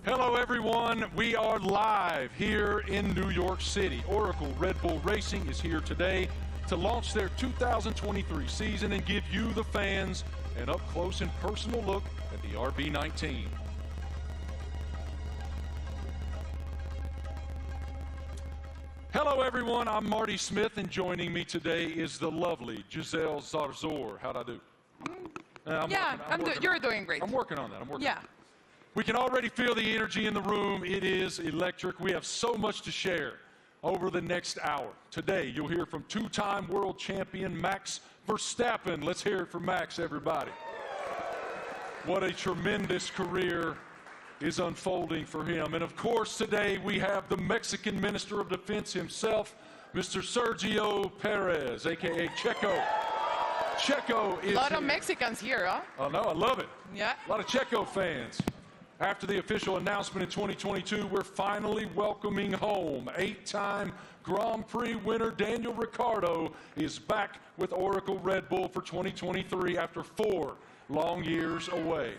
Hello everyone, we are live here in New York City. Oracle Red Bull Racing is here today to launch their 2023 season and give you, the fans, an up-close and personal look at the RB19. Hello everyone, I'm Marty Smith, and joining me today is the lovely Giselle Zarzor. How'd I do? You're doing great. I'm working on that. Yeah. We can already feel the energy in the room. It is electric. We have so much to share over the next hour. Today, you'll hear from two-time world champion Max Verstappen. Let's hear it from Max, everybody. What a tremendous career is unfolding for him. And of course, today we have the Mexican Minister of Defense himself, Mr. Sergio Perez, a.k.a. Checo. Checo is a lot of here. Mexicans here, huh? Oh, no, I love it. Yeah. A lot of Checo fans. After the official announcement in 2022, we're finally welcoming home eight-time Grand Prix winner Daniel Ricciardo is back with Oracle Red Bull for 2023 after 4 long years away.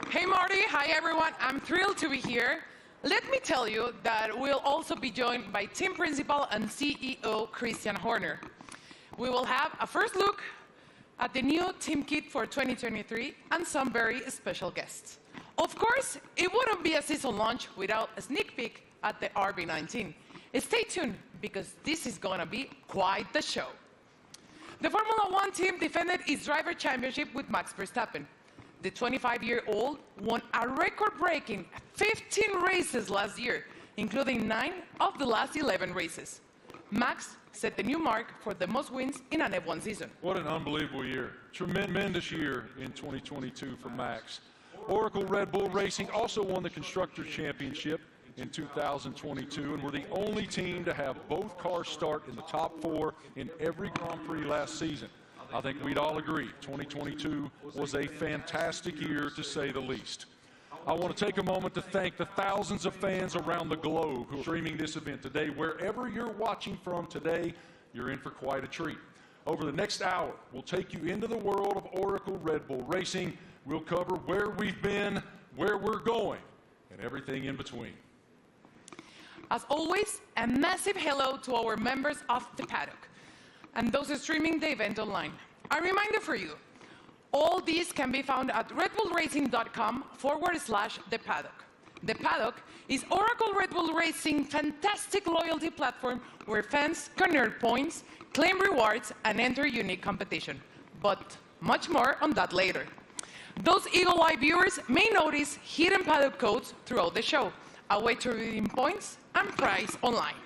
Hey Marty, hi everyone. I'm thrilled to be here. Let me tell you that we'll also be joined by team principal and CEO Christian Horner. We will have a first look at the new team kit for 2023 and some very special guests. Of course, it wouldn't be a season launch without a sneak peek at the RB19. Stay tuned, because this is going to be quite the show. The Formula One team defended its driver championship with Max Verstappen. The 25-year-old won a record-breaking 15 races last year, including 9 of the last 11 races. Max set the new mark for the most wins in an F1 season. What an unbelievable year. Tremendous year in 2022 for Max. Oracle Red Bull Racing also won the Constructors' Championship in 2022, and were the only team to have both cars start in the top 4 in every Grand Prix last season. I think we'd all agree 2022 was a fantastic year, to say the least. I want to take a moment to thank the thousands of fans around the globe who are streaming this event today. Wherever you're watching from today, you're in for quite a treat. Over the next hour, we'll take you into the world of Oracle Red Bull Racing. We'll cover where we've been, where we're going, and everything in between. As always, a massive hello to our members of the paddock and those streaming the event online. A reminder for you, all these can be found at redbullracing.com/the paddock. The Paddock is Oracle Red Bull Racing's fantastic loyalty platform where fans can earn points, claim rewards, and enter unique competition. But much more on that later. Those eagle-eye viewers may notice hidden paddock codes throughout the show, a way to redeem points and prize online.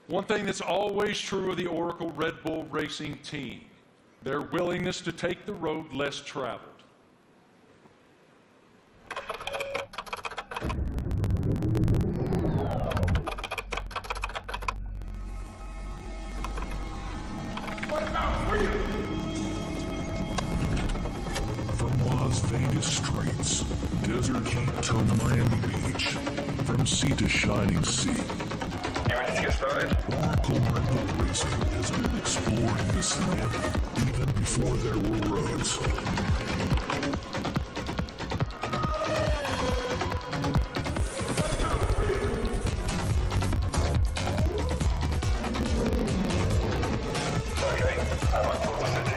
One thing that's always true of the Oracle Red Bull Racing team: their willingness to take the road less traveled. From Las Vegas streets, desert heat to Miami Beach, from sea to shining sea, You ready to get started? Oracle Red Bull Racing has been exploring this land even before there were roads. Okay, I'm on publicity.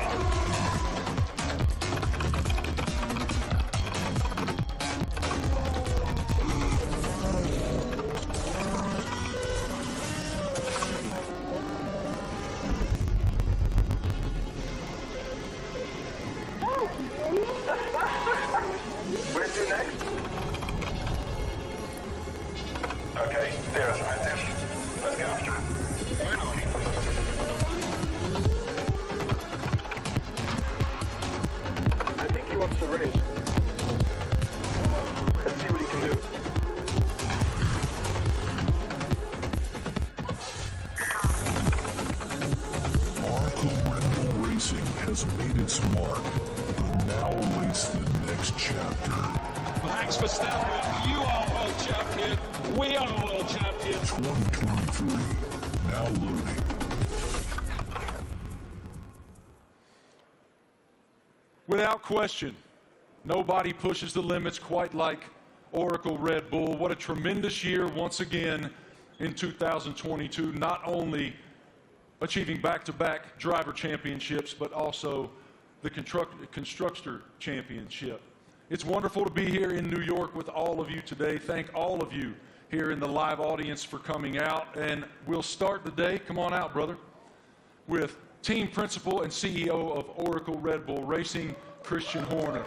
Where to next? Okay, there's Matthew. Let's get after it. Finally. I think he wants to race. Let's see what he can do. Oracle Red Bull Racing has made its mark, but now awaits the next chapter. Max Verstappen, you are world champion. We are world champion. 2023, now loading. Without question, Nobody pushes the limits quite like Oracle Red Bull. What a tremendous year once again in 2022, not only achieving back-to-back driver championships, but also the constructor championship. It's wonderful to be here in New York with all of you today. Thank all of you here in the live audience for coming out. And we'll start the day, come on out, brother, with team principal and CEO of Oracle Red Bull Racing, Christian Horner.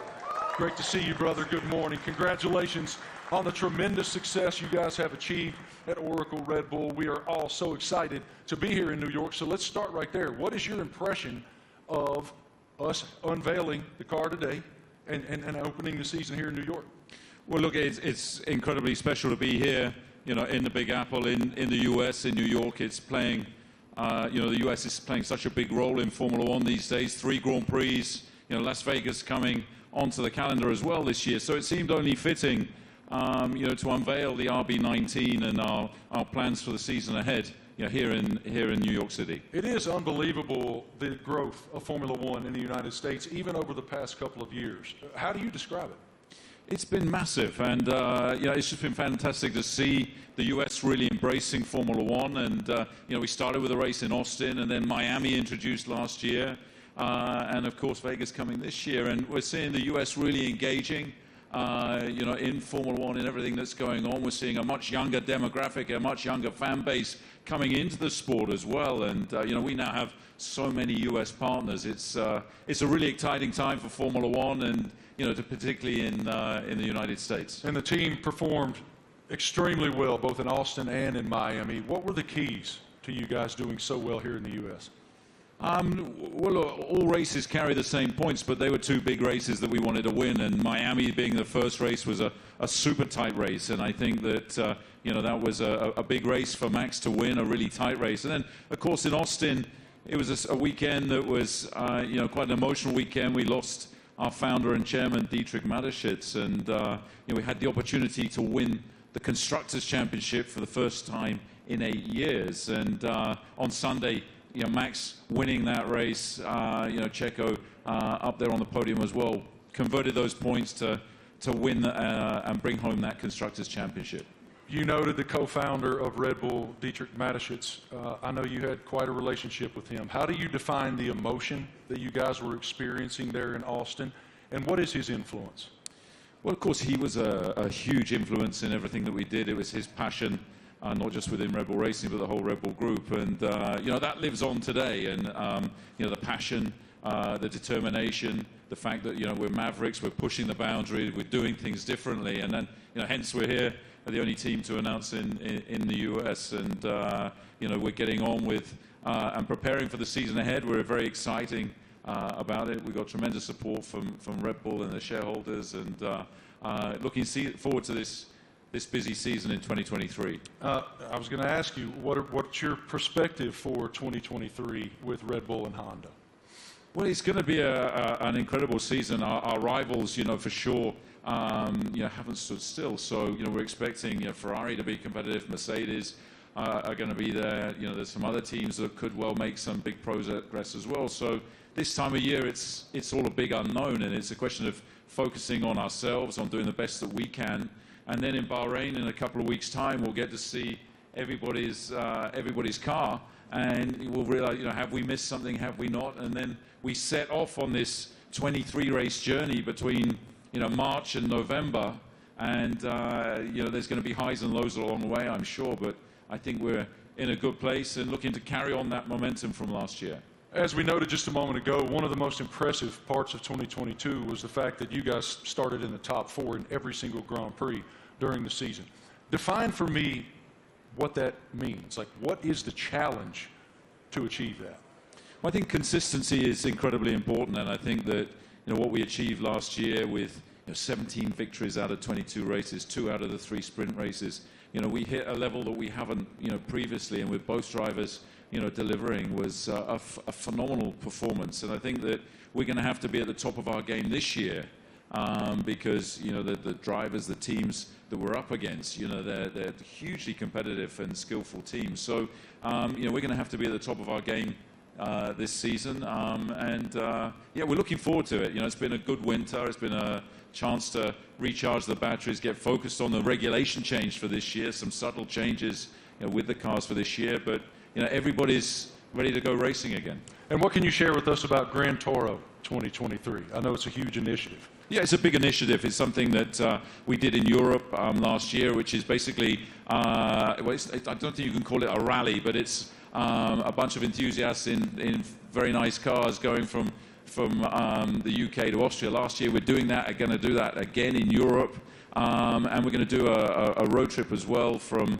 Great to see you, brother. Good morning. Congratulations on the tremendous success you guys have achieved at Oracle Red Bull. We are all so excited to be here in New York. So let's start right there. What is your impression of us unveiling the car today and opening the season here in New York? Well, look, it's incredibly special to be here, you know, in the Big Apple, in the U.S., in New York. It's playing, you know, the U.S. is playing such a big role in Formula One these days. 3 Grand Prix, you know, Las Vegas coming onto the calendar as well this year. So it seemed only fitting, you know, to unveil the RB19 and our plans for the season ahead, you know, here in New York City. It is unbelievable, the growth of Formula One in the United States, even over the past couple of years. How do you describe it? It's been massive, and you know, it's just been fantastic to see the U.S. really embracing Formula One. And you know, we started with a race in Austin, and then Miami introduced last year, and of course Vegas coming this year. And we're seeing the U.S. really engaging, you know, in Formula One and everything that's going on. We're seeing a much younger demographic, a much younger fan base coming into the sport as well. And you know, we now have so many U.S. partners. It's a really exciting time for Formula One, and you know, particularly in the United States. And the team performed extremely well, both in Austin and in Miami. What were the keys to you guys doing so well here in the U.S.? Well, all races carry the same points, but they were 2 big races that we wanted to win. And Miami, being the first race, was a super tight race. And I think that you know, that was a big race for Max to win, a really tight race. And then, of course, in Austin, it was a weekend that was you know, quite an emotional weekend. We lost our founder and chairman, Dietrich Mateschitz, and you know, we had the opportunity to win the Constructors' Championship for the first time in 8 years. And on Sunday, you know, Max winning that race, you know, Checo up there on the podium as well, converted those points to win and bring home that Constructors' Championship. You noted the co-founder of Red Bull, Dietrich Mateschitz. I know you had quite a relationship with him. How do you define the emotion that you guys were experiencing there in Austin, and what is his influence? Well, of course, he was a huge influence in everything that we did. It was his passion, not just within Red Bull Racing, but the whole Red Bull group. And, you know, that lives on today. And, you know, the passion, the determination, the fact that, you know, we're Mavericks, we're pushing the boundary, we're doing things differently. And then, you know, hence we're here, the only team to announce in the US. And, you know, we're getting on with and preparing for the season ahead. We're very exciting about it. We've got tremendous support from Red Bull and the shareholders, and looking forward to this busy season in 2023. I was going to ask you, what's your perspective for 2023 with Red Bull and Honda? Well, it's going to be an incredible season. Our rivals, you know, for sure, you know, haven't stood still. So, you know, we're expecting, you know, Ferrari to be competitive. Mercedes are going to be there. You know, there's some other teams that could well make some big progress as well. So this time of year, it's all a big unknown, and it's a question of focusing on ourselves, on doing the best that we can. And then in Bahrain, in a couple of weeks' time, we'll get to see everybody's car, and we'll realize, you know, have we missed something, have we not? And then we set off on this 23-race journey between, you know, March and November, and you know, there's going to be highs and lows along the way, I'm sure, but I think we're in a good place and looking to carry on that momentum from last year. As we noted just a moment ago, one of the most impressive parts of 2022 was the fact that you guys started in the top 4 in every single Grand Prix during the season. Define for me what that means. Like, what is the challenge to achieve that? Well, I think consistency is incredibly important, and I think that, you know, what we achieved last year with, you know, 17 victories out of 22 races, 2 out of the 3 sprint races, you know, we hit a level that we haven't, you know, previously, and with both drivers, you know, delivering was a phenomenal performance. And I think that we're going to have to be at the top of our game this year, because, you know, the drivers, the teams that we're up against, you know, they're hugely competitive and skillful teams. So, you know, we're going to have to be at the top of our game this season, yeah, we're looking forward to it. You know, it's been a good winter. It's been a chance to recharge the batteries, get focused on the regulation change for this year, some subtle changes, you know, with the cars for this year, but you know, everybody's ready to go racing again. And what can you share with us about Gran Toro 2023? I know it's a huge initiative. Yeah, it's a big initiative. It's something that we did in Europe last year, which is basically, I don't think you can call it a rally, but it's a bunch of enthusiasts in very nice cars going from the UK to Austria. Last year we're doing that, going to do that again in Europe, and we're going to do a road trip as well from,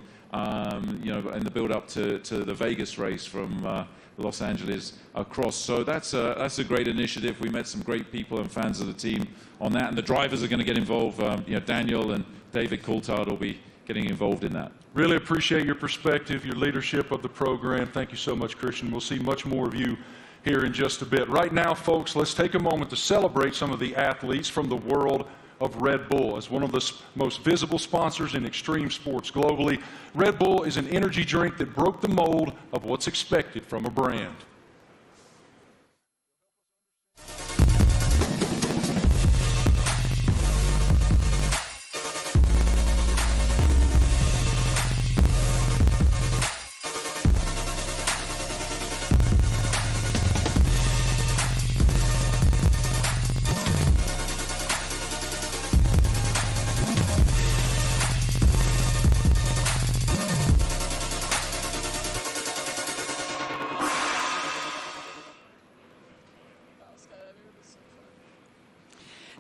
you know, in the build-up to the Vegas race from Los Angeles across. So that's a great initiative. We met some great people and fans of the team on that, and the drivers are going to get involved. You know, Daniel and David Coulthard will be getting involved in that. Really appreciate your perspective, your leadership of the program. Thank you so much, Christian. We'll see much more of you here in just a bit. Right now, folks, let's take a moment to celebrate some of the athletes from the world of Red Bull. As one of the most visible sponsors in extreme sports globally, Red Bull is an energy drink that broke the mold of what's expected from a brand.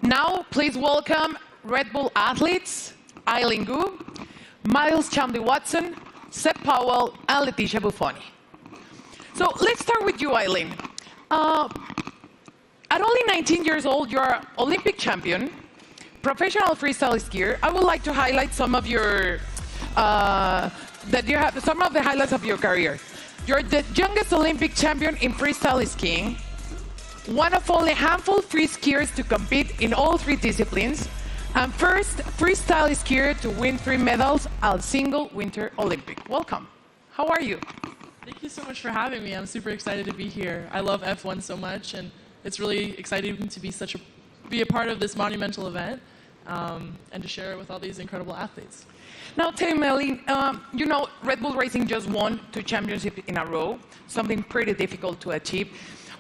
Now, please welcome Red Bull athletes, Eileen Gu, Miles Chamley-Watson, Seb Powell, and Leticia Buffoni. So let's start with you, Eileen. At only 19 years old, you're an Olympic champion, professional freestyle skier. I would like to highlight some of your some of the highlights of your career. You're the youngest Olympic champion in freestyle skiing, one of only a handful of free skiers to compete in all three disciplines, and first freestyle skier to win 3 medals at a single Winter Olympic. Welcome. How are you? Thank you so much for having me. I'm super excited to be here. I love F1 so much, and it's really exciting to be a part of this monumental event and to share it with all these incredible athletes. Now, tell me, Eileen, you know, Red Bull Racing just won 2 championships in a row, something pretty difficult to achieve.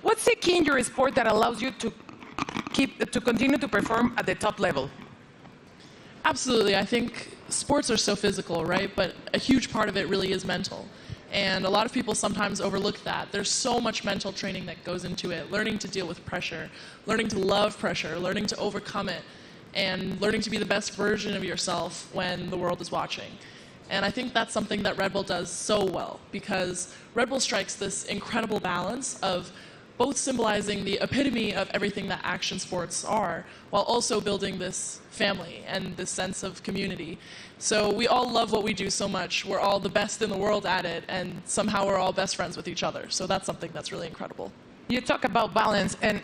What's the key in your sport that allows you to continue to perform at the top level? Absolutely. I think sports are so physical, right? But a huge part of it really is mental. And a lot of people sometimes overlook that. There's so much mental training that goes into it, learning to deal with pressure, learning to love pressure, learning to overcome it, and learning to be the best version of yourself when the world is watching. And I think that's something that Red Bull does so well, because Red Bull strikes this incredible balance of both symbolizing the epitome of everything that action sports are, while also building this family and this sense of community. So we all love what we do so much. We're all the best in the world at it, and somehow we're all best friends with each other. So that's something that's really incredible. You talk about balance, and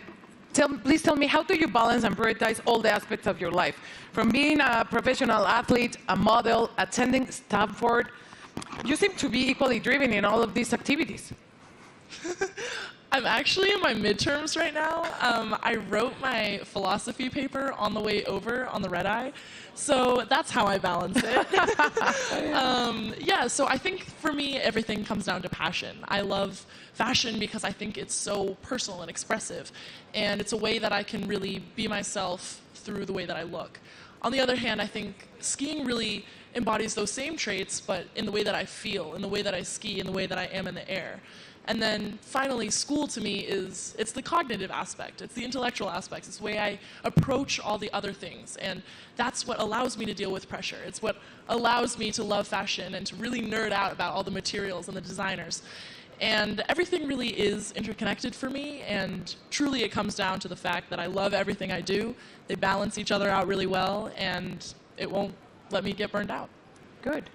please tell me, how do you balance and prioritize all the aspects of your life? From being a professional athlete, a model, attending Stanford, you seem to be equally driven in all of these activities. I'm actually in my midterms right now. I wrote my philosophy paper on the way over on the red eye, so that's how I balance it. Yeah, so I think for me, everything comes down to passion. I love fashion because I think it's so personal and expressive, and it's a way that I can really be myself through the way that I look. On the other hand, I think skiing really embodies those same traits, but in the way that I feel, in the way that I ski, in the way that I am in the air. And then finally, school to me it's the cognitive aspect, it's the intellectual aspects, it's the way I approach all the other things. And that's what allows me to deal with pressure. It's what allows me to love fashion and to really nerd out about all the materials and the designers. And everything really is interconnected for me, and truly it comes down to the fact that I love everything I do. They balance each other out really well, and it won't let me get burned out. Good.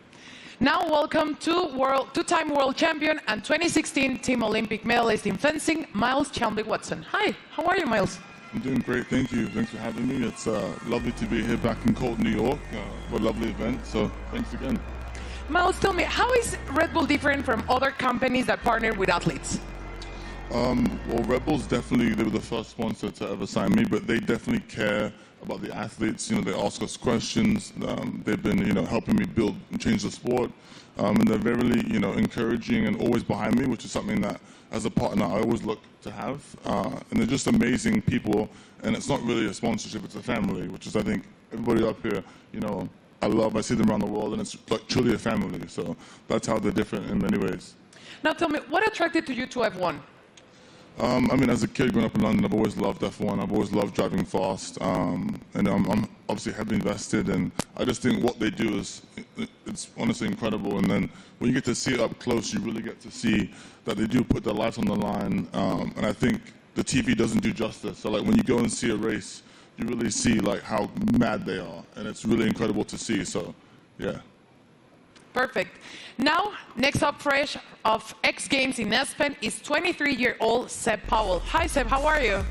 Now, welcome to two-time world champion and 2016 Team Olympic medalist in fencing, Miles Chamley-Watson. Hi, how are you, Miles? I'm doing great, thank you. Thanks for having me. It's lovely to be here back in cold New York for a lovely event, so thanks again. Miles, tell me, how is Red Bull different from other companies that partner with athletes? Well, Redbull's definitely, they were the first sponsor to ever sign me, but they definitely care about the athletes. You know, they ask us questions. They've been, helping me build and change the sport. And they're very, encouraging and always behind me, which is something that, as a partner, I always look to have. And they're just amazing people. And it's not really a sponsorship, it's a family, which is, I think, everybody up here, I see them around the world, and it's like truly a family. So that's how they're different in many ways. Now tell me, what attracted you to F1? As a kid growing up in London, I've always loved F1. I've always loved driving fast, and I'm obviously heavily invested. And I just think what they do it's honestly incredible. And then when you get to see it up close, you really get to see that they do put their lives on the line. And I think the TV doesn't do justice. So like when you go and see a race, you really see like how mad they are, and it's really incredible to see. So, yeah. Perfect. Now, next up fresh of X Games in Aspen is 23-year-old Seb Powell. Hi, Seb. How are you?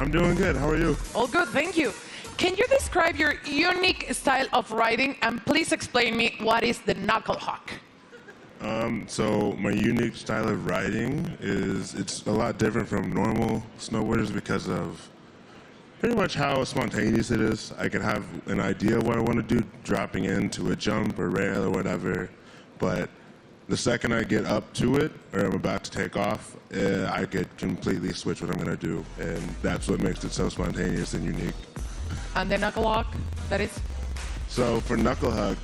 I'm doing good. How are you? All good, thank you. Can you describe your unique style of riding, and please explain me what is the knuckle hawk? So my unique style of riding it's a lot different from normal snowboarders because of pretty much how spontaneous it is. I can have an idea of what I want to do, dropping into a jump or rail or whatever, but the second I get up to it, or I'm about to take off, I could completely switch what I'm going to do, and that's what makes it so spontaneous and unique. And the knuckle hawk, that is? So for knuckle hug,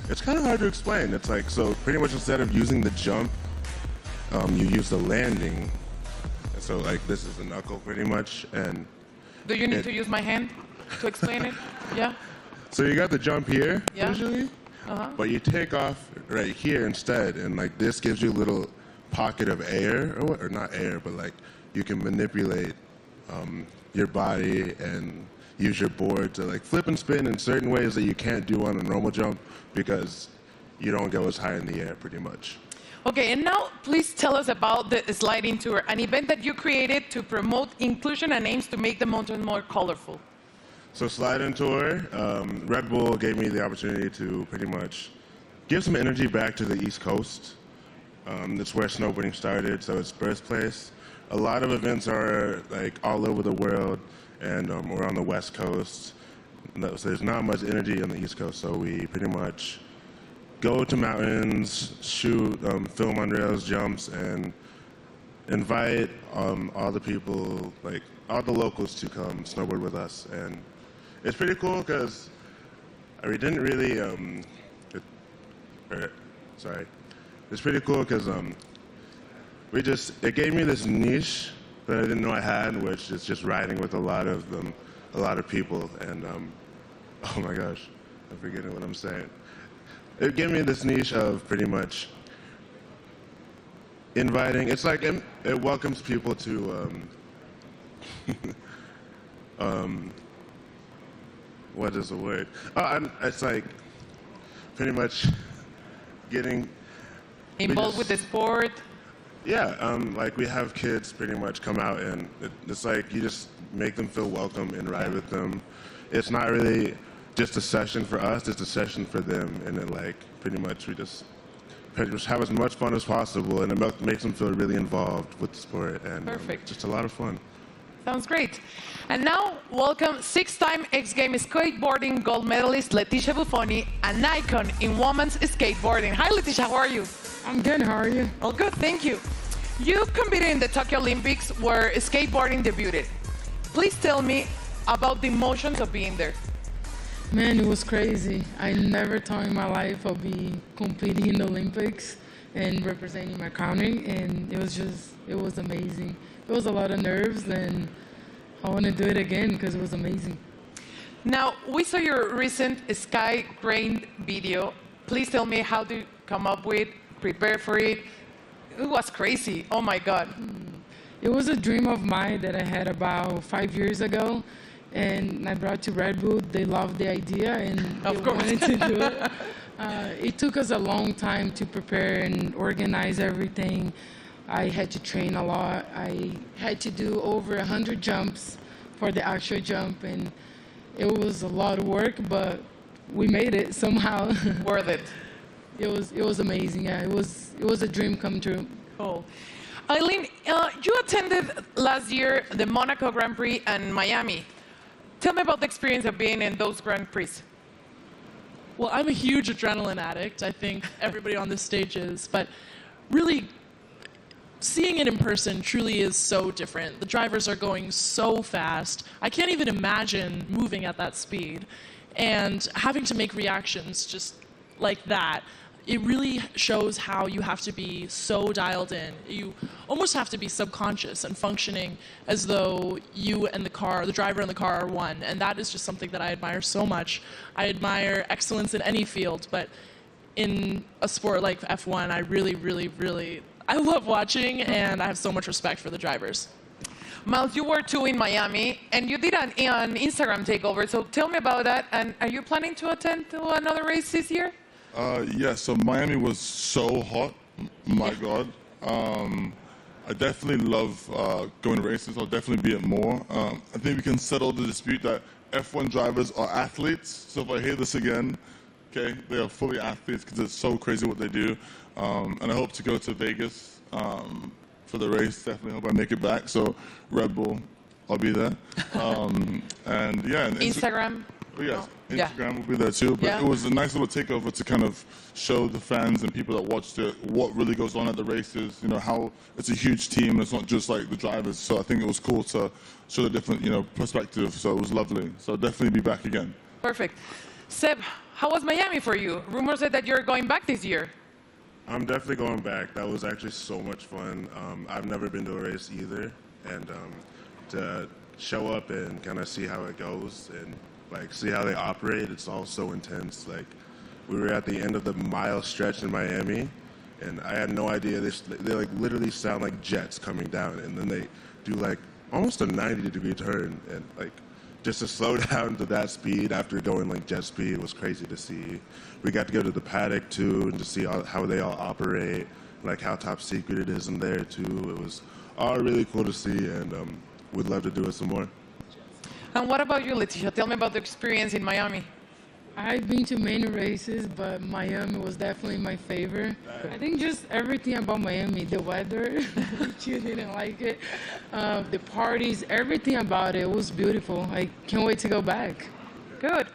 it's kind of hard to explain. It's like, so pretty much instead of using the jump, you use the landing. So like this is the knuckle pretty much, and do you need to use my hand to explain it? Yeah. So you got the jump here usually, but you take off right here instead, and like this gives you a little pocket of air, or not air, but like you can manipulate your body and use your board to like flip and spin in certain ways that you can't do on a normal jump because you don't go as high in the air pretty much. Okay, and now please tell us about the sliding tour, an event that you created to promote inclusion and aims to make the mountain more colorful. So sliding tour, Redbull gave me the opportunity to pretty much give some energy back to the East Coast. That's where snowboarding started, so it's birthplace. A lot of events are like all over the world, and we're on the West Coast. So there's not much energy on the East Coast, so we pretty much go to mountains, shoot, film on rails, jumps, and invite all the people, like all the locals, to come snowboard with us. And it's pretty cool because we didn't really. It's pretty cool because it gave me this niche that I didn't know I had, which is just riding with a lot of people. And oh my gosh, I'm forgetting what I'm saying. It gave me this niche of pretty much inviting. It's like it welcomes people to what is the word? It's like pretty much getting involved with the sport. Yeah, like we have kids pretty much come out, and it's like you just make them feel welcome and ride with them. It's not really just a session for us, it's a session for them, and then like pretty much we just have as much fun as possible, and it makes them feel really involved with the sport, and just a lot of fun. Sounds great. And now, welcome 6-time X Games skateboarding gold medalist Leticia Buffoni, an icon in women's skateboarding. Hi Leticia, how are you? I'm good, how are you? All good, thank you. You competed in the Tokyo Olympics where skateboarding debuted. Please tell me about the emotions of being there. Man, it was crazy. I never thought in my life I'd be competing in the Olympics and representing my country, and it was amazing. It was a lot of nerves, and I want to do it again because it was amazing. Now, we saw your recent Sky Grain video. Please tell me how to come up with, prepare for it. It was crazy, oh my God. It was a dream of mine that I had about 5 years ago, and I brought to Redbull. They loved the idea, and they wanted to do it. It took us a long time to prepare and organize everything. I had to train a lot. I had to do over 100 jumps for the actual jump, and it was a lot of work, but we made it somehow. Worth it. It was amazing. Yeah, it was a dream come true. Cool. Eileen, you attended last year the Monaco Grand Prix and Miami. Tell me about the experience of being in those Grand Prix. Well, I'm a huge adrenaline addict. I think everybody on this stage is. But really, seeing it in person truly is so different. The drivers are going so fast. I can't even imagine moving at that speed. And having to make reactions just like that, it really shows how you have to be so dialed in. You almost have to be subconscious and functioning as though you and the driver and the car are one. And that is just something that I admire so much. I admire excellence in any field, but in a sport like F1, I love watching, and I have so much respect for the drivers. Miles, you were too in Miami, and you did an Instagram takeover, so tell me about that. And are you planning to attend to another race this year? Yeah, so Miami was so hot, my God. I definitely love going to races. I'll definitely be at more. I think we can settle the dispute that F1 drivers are athletes. So if I hear this again, okay, they are fully athletes because it's so crazy what they do. And I hope to go to Vegas for the race. Definitely hope I make it back. So Red Bull, I'll be there. And yeah, and Instagram. Yes, Instagram will be there too. But it was a nice little takeover to kind of show the fans and people that watched it what really goes on at the races. You know, how it's a huge team. It's not just like the drivers. So I think it was cool to show the different, perspective. So it was lovely. So I'll definitely be back again. Perfect. Seb, how was Miami for you? Rumors said that you're going back this year. I'm definitely going back. That was actually so much fun. I've never been to a race either. And to show up and kind of see how it goes and see how they operate, it's all so intense. We were at the end of the mile stretch in Miami, and I had no idea. They literally sound like jets coming down, and then they do almost a 90-degree turn, and just to slow down to that speed after going jet speed was crazy to see. We got to go to the paddock too, and to see how they all operate, how top secret it is in there too. It was all really cool to see, and we'd love to do it some more. And what about you, Leticia? Tell me about the experience in Miami. I've been to many races, but Miami was definitely my favorite. I think just everything about Miami, the weather, you didn't like it, the parties, everything about it was beautiful. I can't wait to go back. Good.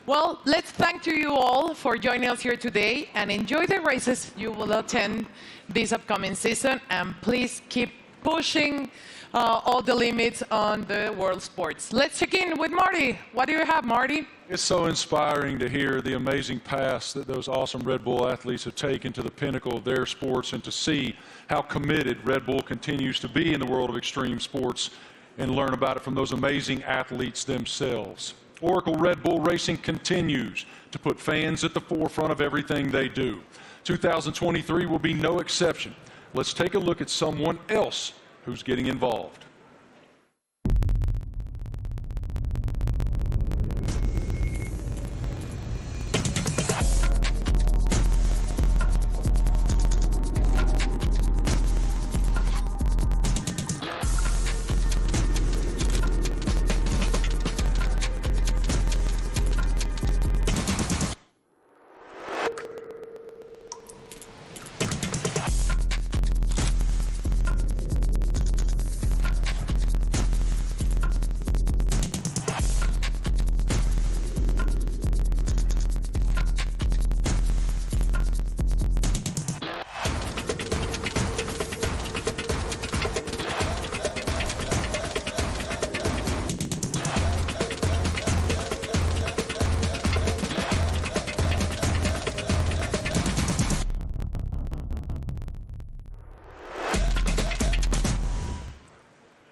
Well, let's thank you all for joining us here today and enjoy the races you will attend this upcoming season. And please keep pushing all the limits on the world sports. Let's check in with Marty. What do you have, Marty? It's so inspiring to hear the amazing paths that those awesome Red Bull athletes have taken to the pinnacle of their sports, and to see how committed Red Bull continues to be in the world of extreme sports and learn about it from those amazing athletes themselves. Oracle Red Bull Racing continues to put fans at the forefront of everything they do. 2023 will be no exception. Let's take a look at someone else who's getting involved.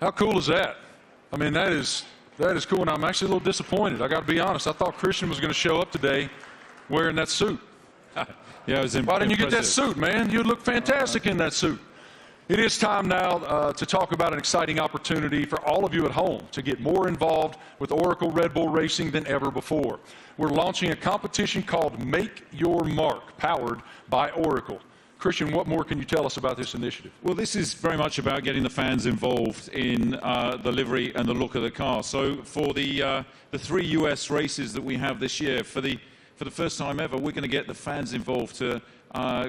How cool is that? I mean, that is cool, and I'm actually a little disappointed. I got to be honest. I thought Christian was going to show up today wearing that suit. Yeah, it was Why didn't you get that suit, man? You'd look fantastic in that suit. It is time now to talk about an exciting opportunity for all of you at home to get more involved with Oracle Red Bull Racing than ever before. We're launching a competition called Make Your Mark, powered by Oracle. Christian, what more can you tell us about this initiative? Well, this is very much about getting the fans involved in the livery and the look of the car. So for the 3 US races that we have this year, for the first time ever, we're going to get the fans involved to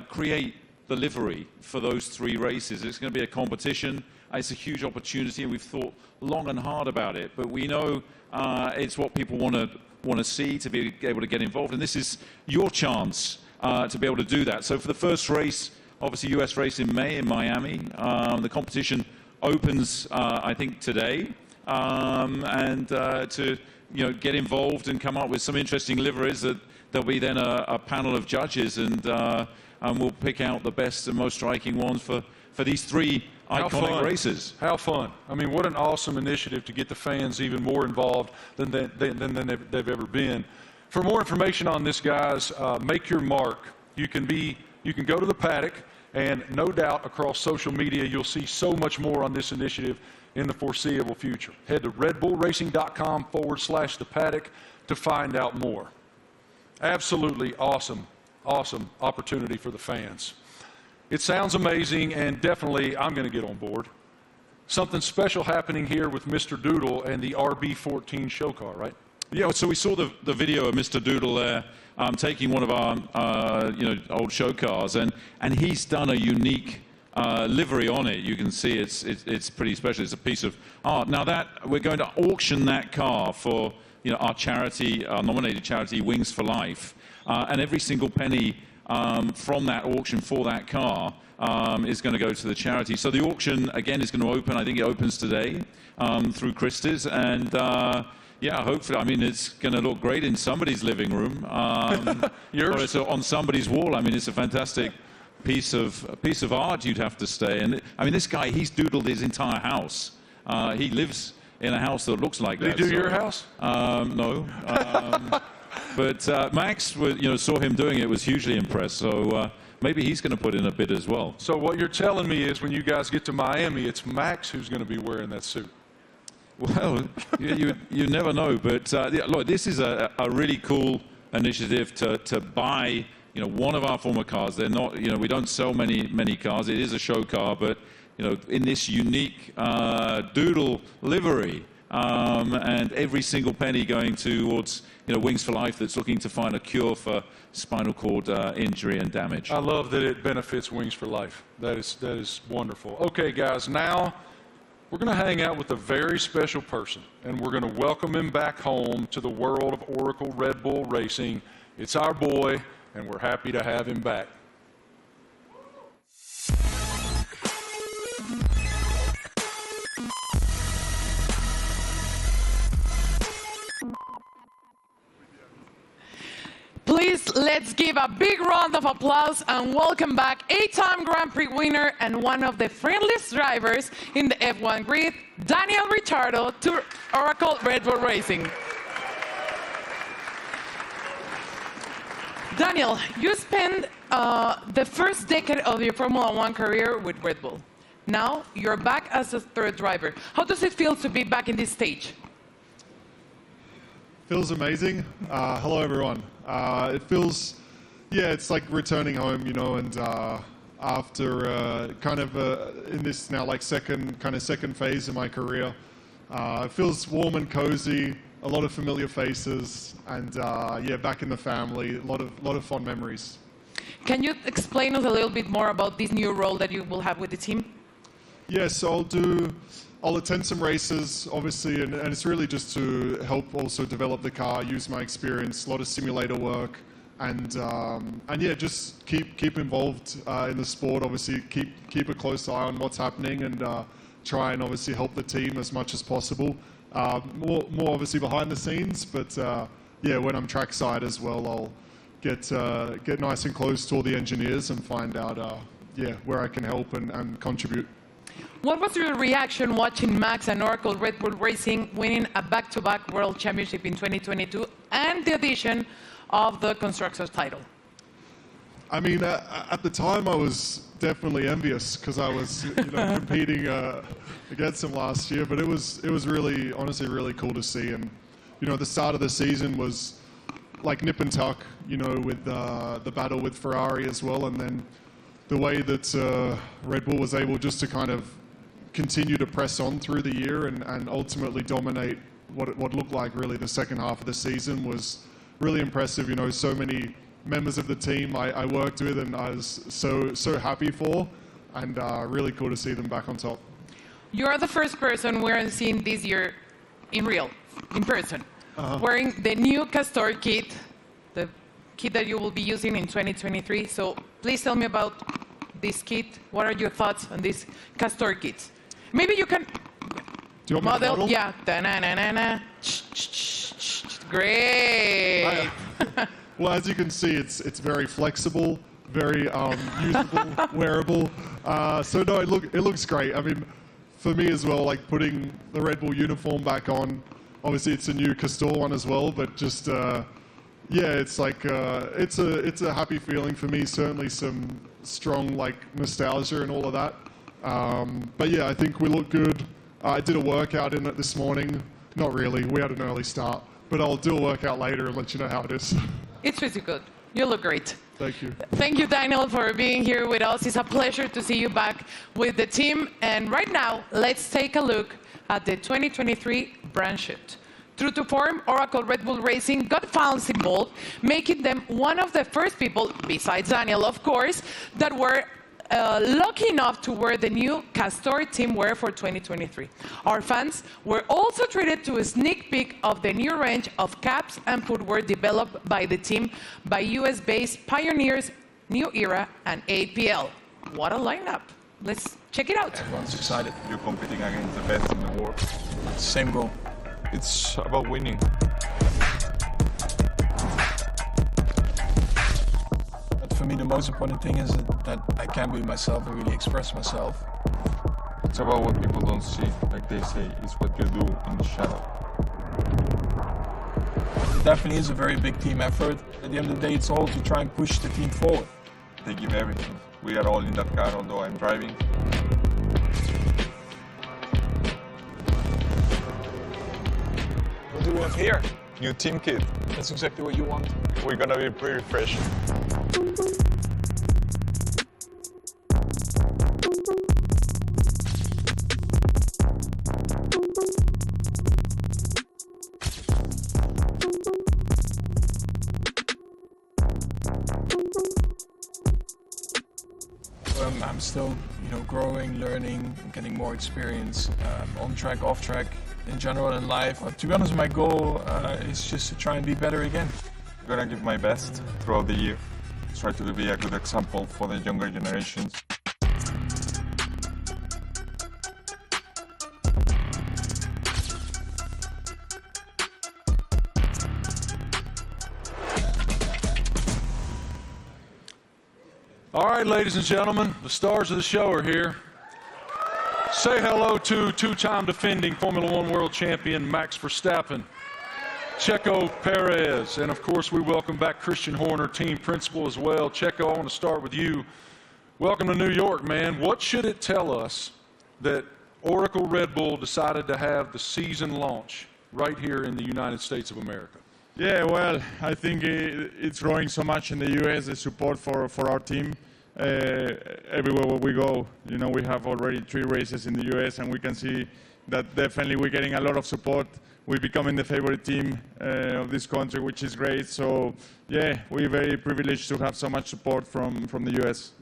create the livery for those 3 races. It's going to be a competition. It's a huge opportunity, and we've thought long and hard about it. But we know it's what people want to see, to be able to get involved. And this is your chance to be able to do that. So for the first race, obviously US race in May in Miami, the competition opens, I think, today. And to get involved and come up with some interesting liveries, that there'll be then a panel of judges, and we'll pick out the best and most striking ones for these 3 iconic races. How fun. I mean, what an awesome initiative to get the fans even more involved than they've ever been. For more information on this, guys, make your mark. You can go to the paddock, and no doubt across social media you'll see so much more on this initiative in the foreseeable future. Head to redbullracing.com/the paddock to find out more. Absolutely awesome opportunity for the fans. It sounds amazing, and definitely I'm going to get on board. Something special happening here with Mr. Doodle and the RB14 show car, right? Yeah, so we saw the video of Mr. Doodle there taking one of our old show cars, and he's done a unique livery on it. You can see it's pretty special. It's a piece of art. Now that we're going to auction that car for our charity, our nominated charity, Wings for Life, and every single penny from that auction for that car is going to go to the charity. So the auction again is going to open. I think it opens today through Christie's, and yeah, hopefully. I mean, it's going to look great in somebody's living room. Or it's on somebody's wall. I mean, it's a fantastic piece of art. You'd have to say. And I mean, this guy, he's doodled his entire house. He lives in a house that looks like that. Did he do your house? No. But Max, saw him doing it, was hugely impressed. So maybe he's going to put in a bid as well. So what you're telling me is, when you guys get to Miami, it's Max who's going to be wearing that suit. Well, you never know. But yeah, look, this is a really cool initiative to buy one of our former cars. They're not, we don't sell many cars. It is a show car, but in this unique doodle livery, and every single penny going towards Wings for Life, that's looking to find a cure for spinal cord injury and damage. I love that it benefits Wings for Life. That is wonderful. Okay, guys, now we're going to hang out with a very special person, and we're going to welcome him back home to the world of Oracle Red Bull Racing. It's our boy, and we're happy to have him back. Please, let's give a big round of applause and welcome back 8-time Grand Prix winner and one of the friendliest drivers in the F1 grid, Daniel Ricciardo, to Oracle Red Bull Racing. Daniel, you spent the first decade of your Formula One career with Red Bull. Now you're back as a third driver. How does it feel to be back in this stage? Feels amazing. Hello, everyone. It feels, yeah, it's like returning home, and after in this now like second phase of my career, it feels warm and cozy, a lot of familiar faces, and yeah, back in the family, a lot of fond memories. Can you explain us a little bit more about this new role that you will have with the team? Yes, so I'll attend some races, obviously, and it's really just to help also develop the car, use my experience, a lot of simulator work, and yeah, just keep involved in the sport. Obviously, keep a close eye on what's happening, and try and obviously help the team as much as possible. More obviously behind the scenes, but yeah, when I'm trackside as well, I'll get nice and close to all the engineers and find out yeah, where I can help and contribute. What was your reaction watching Max and Oracle Red Bull Racing winning a back-to-back World Championship in 2022 and the addition of the Constructors title? I mean, at the time I was definitely envious because I was competing against them last year, but it was really, honestly, really cool to see. And the start of the season was like nip and tuck, with the battle with Ferrari as well, and then the way that Red Bull was able just to kind of continue to press on through the year and ultimately dominate what looked like really the second half of the season was really impressive. So many members of the team I worked with and I was so happy for, and really cool to see them back on top. You are the first person we're seeing this year in person, wearing the new Castor kit, the kit that you will be using in 2023. So please tell me about this kit. What are your thoughts on this Castor kit? Maybe you can Do you want me to model? Yeah. Da-na-na-na-na. Great. Well, as you can see, it's very flexible, very usable, wearable. So no, it looks great. I mean, for me as well, like putting the Red Bull uniform back on. Obviously, it's a new Castor one as well, but just yeah, it's like it's a happy feeling for me. Certainly, some strong like nostalgia and all of that. But yeah, I think we look good. I did a workout in it this morning. Not really. We had an early start, but I'll do a workout later and let you know how it is. It's really good. You look great. Thank you. Thank you, Daniel, for being here with us. It's a pleasure to see you back with the team. And right now, let's take a look at the 2023 brand shift. True to form, Oracle Red Bull Racing got fans involved, making them one of the first people, besides Daniel, of course, that were lucky enough to wear the new Castor team wear for 2023. Our fans were also treated to a sneak peek of the new range of caps and footwear developed by the team by US-based pioneers New Era and APL. What a lineup. Let's check it out. Everyone's excited. You're competing against the best in the world. Same goal. It's about winning. For me, the most important thing is that I can be myself and really express myself. It's about what people don't see, like they say, it's what you do in the shadow. It definitely is a very big team effort. At the end of the day, it's all to try and push the team forward. They give everything. We are all in that car, although I'm driving. What do we have here? New team kit. That's exactly what you want. We're gonna be pretty fresh. I'm still, growing, learning, getting more experience on track, off track, in general in life. To be honest, my goal is just to try and be better again. I'm gonna give my best throughout the year. Try to be a good example for the younger generations. All right, ladies and gentlemen, the stars of the show are here. Say hello to two-time defending Formula One world champion Max Verstappen, Checo Perez, and of course we welcome back Christian Horner, team principal as well. Checo, I want to start with you. Welcome to New York, man. What should it tell us that Oracle Red Bull decided to have the season launch right here in the United States of America? Yeah, well, I think it's growing so much in the U.S., the support for our team. Everywhere where we go, we have already 3 races in the U.S. and we can see that definitely we're getting a lot of support. We're becoming the favorite team of this country, which is great. So, yeah, we're very privileged to have so much support from the U.S.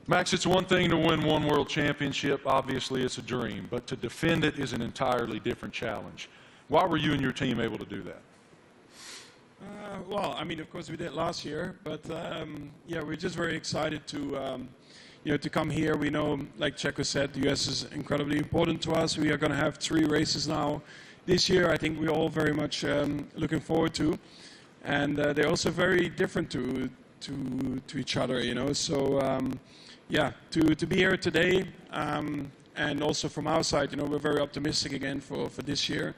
Max, it's one thing to win one world championship. Obviously, it's a dream. But to defend it is an entirely different challenge. Why were you and your team able to do that? Well, I mean, of course we did last year, but yeah, we're just very excited to, to come here. We know, like Checo said, the US is incredibly important to us. We are going to have 3 races now this year. I think we're all very much looking forward to, and they're also very different to each other, So, yeah, to be here today, and also from our side, we're very optimistic again for this year,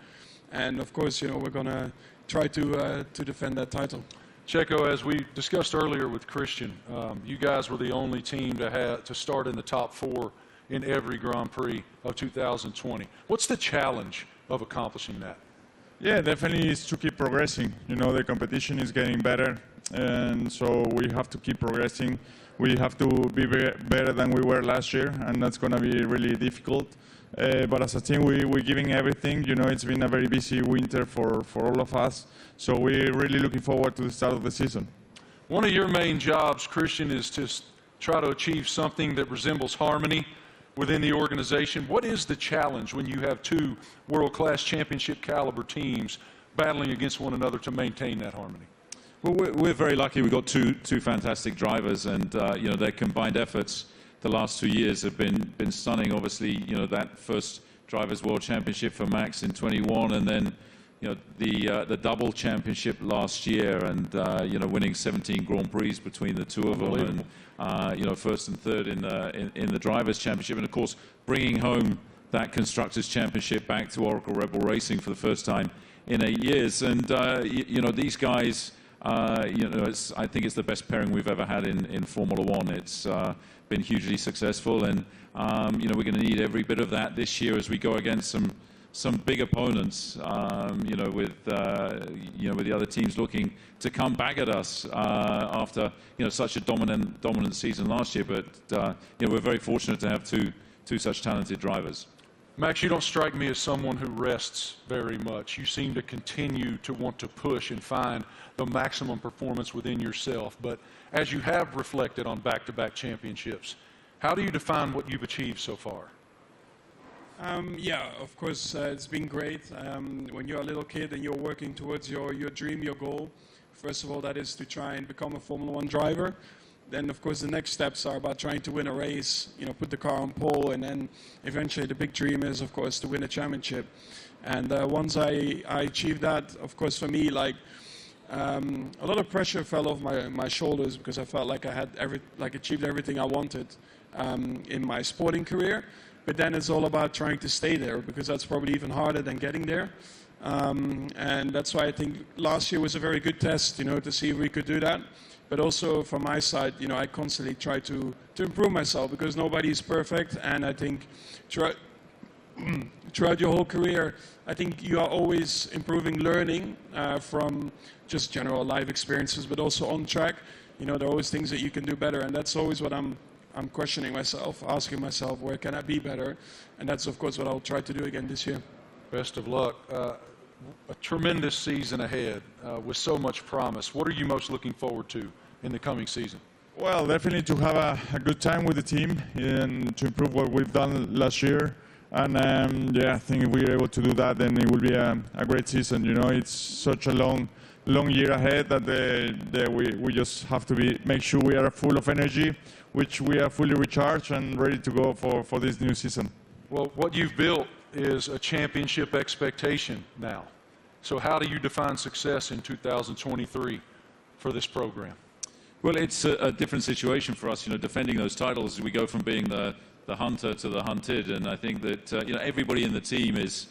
and of course, we're going to try to defend that title. Checo, as we discussed earlier with Christian, you guys were the only team to start in the top 4 in every Grand Prix of 2020. What's the challenge of accomplishing that? Yeah, definitely is to keep progressing. The competition is getting better, and so we have to keep progressing. We have to be better than we were last year, and that's going to be really difficult. But as a team, we're giving everything. It's been a very busy winter for all of us. So we're really looking forward to the start of the season. One of your main jobs, Christian, is to try to achieve something that resembles harmony within the organization. What is the challenge when you have two world-class championship caliber teams battling against one another to maintain that harmony? Well, we're very lucky. We've got two fantastic drivers, and you know, their combined efforts the last 2 years have been stunning. Obviously, you know, that first Drivers World Championship for Max in 21, and then you know the double championship last year, and you know, winning 17 Grand Prix between the two of them, and you know, first and third in the Drivers Championship, and of course bringing home that Constructors Championship back to Oracle Red Bull Racing for the first time in 8 years. And you know, these guys, you know, I think it's the best pairing we've ever had in Formula One. It's been hugely successful, and you know, we're going to need every bit of that this year as we go against some big opponents. You know, with the other teams looking to come back at us after you know, such a dominant season last year. But you know, we're very fortunate to have two such talented drivers. Max, you don't strike me as someone who rests very much. You seem to continue to want to push and find the maximum performance within yourself. But as you have reflected on back-to-back championships, how do you define what you've achieved so far? Yeah, of course, it's been great. When you're a little kid and you're working towards your dream, your goal, first of all, that is to try and become a Formula One driver. Then, of course, the next steps are about trying to win a race, you know, put the car on pole, and then eventually the big dream is, of course, to win a championship. And once I achieved that, of course, for me, like, a lot of pressure fell off my shoulders, because I felt like I had achieved everything I wanted in my sporting career. But then it's all about trying to stay there, because that's probably even harder than getting there. And that's why I think last year was a very good test, you know, to see if we could do that. But also from my side, you know, I constantly try to improve myself, because nobody is perfect. And I think throughout your whole career, I think you are always improving, learning from just general life experiences, but also on track. You know, there are always things that you can do better, and that's always what I'm questioning myself, asking myself, where can I be better? And that's, of course, what I'll try to do again this year. Best of luck. A tremendous season ahead with so much promise. What are you most looking forward to in the coming season? Well, definitely to have a good time with the team and to improve what we've done last year. And yeah, I think if we're able to do that, then it will be a great season. You know, it's such a long year ahead that we just have to make sure we are full of energy, which we are fully recharged and ready to go for this new season. Well, what you've built is a championship expectation now. So how do you define success in 2023 for this program? Well, it's a different situation for us, you know, defending those titles. We go from being the hunter to the hunted, and I think that you know, everybody in the team is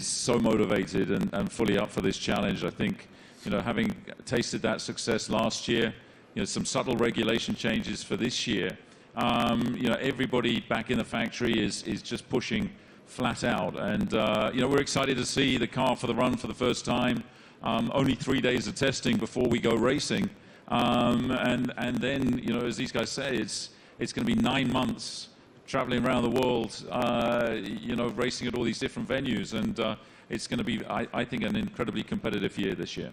so motivated and fully up for this challenge. I think, you know, having tasted that success last year, you know, some subtle regulation changes for this year, you know, everybody back in the factory is just pushing flat out, and you know, we're excited to see the car for the run for the first time. Only 3 days of testing before we go racing, and then, you know, as these guys say, it's going to be 9 months traveling around the world, you know, racing at all these different venues, and it's going to be, I think, an incredibly competitive year this year.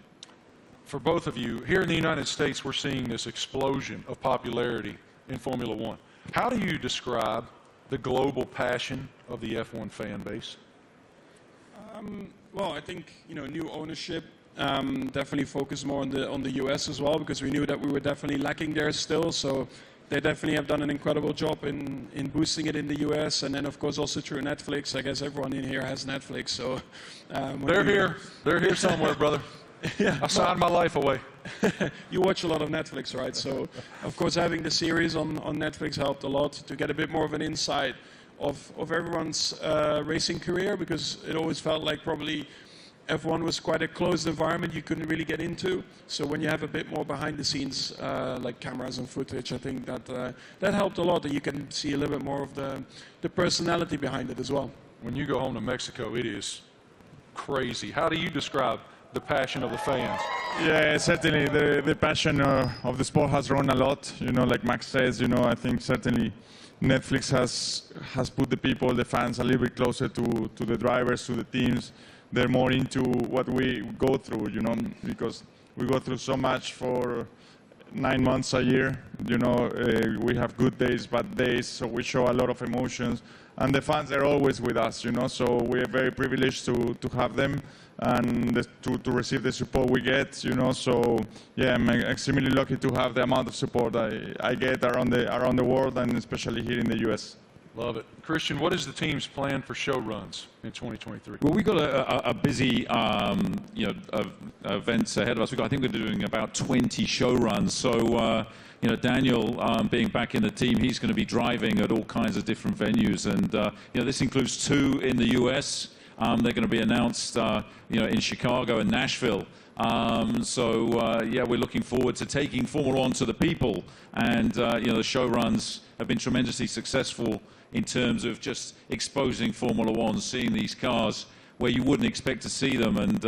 For both of you, here in the United States, we're seeing this explosion of popularity in Formula One. How do you describe the global passion of the F1 fan base? Well, I think, you know, new ownership definitely focused more on the US as well, because we knew that we were definitely lacking there still. So they definitely have done an incredible job in boosting it in the US, and then of course also through Netflix. I guess everyone in here has Netflix, so they're here somewhere, brother. Yeah, I signed my life away. You watch a lot of Netflix, right? So, of course, having the series on Netflix helped a lot to get a bit more of an insight of everyone's racing career, because it always felt like probably F1 was quite a closed environment you couldn't really get into. So when you have a bit more behind the scenes, like cameras and footage, I think that helped a lot, that you can see a little bit more of the personality behind it as well. When you go home to Mexico, it is crazy. How do you describe the passion of the fans? Yeah, certainly the passion of the sport has grown a lot. You know, like Max says, you know, I think certainly Netflix has put the people, the fans, a little bit closer to the drivers, to the teams. They're more into what we go through, you know, because we go through so much for 9 months a year. You know, we have good days, bad days, so we show a lot of emotions. And the fans are always with us, you know, so we're very privileged to have them and to receive the support we get, you know. So yeah, I'm extremely lucky to have the amount of support I get around the world, and especially here in the US. Love it. Christian, what is the team's plan for show runs in 2023? Well, we've got a busy, events ahead of us. I think we're doing about 20 show runs. So, Daniel, being back in the team, he's going to be driving at all kinds of different venues. And, this includes 2 in the US. They're going to be announced, in Chicago and Nashville. We're looking forward to taking Formula One to the people. And, the show runs have been tremendously successful in terms of just exposing Formula One, seeing these cars where you wouldn't expect to see them, and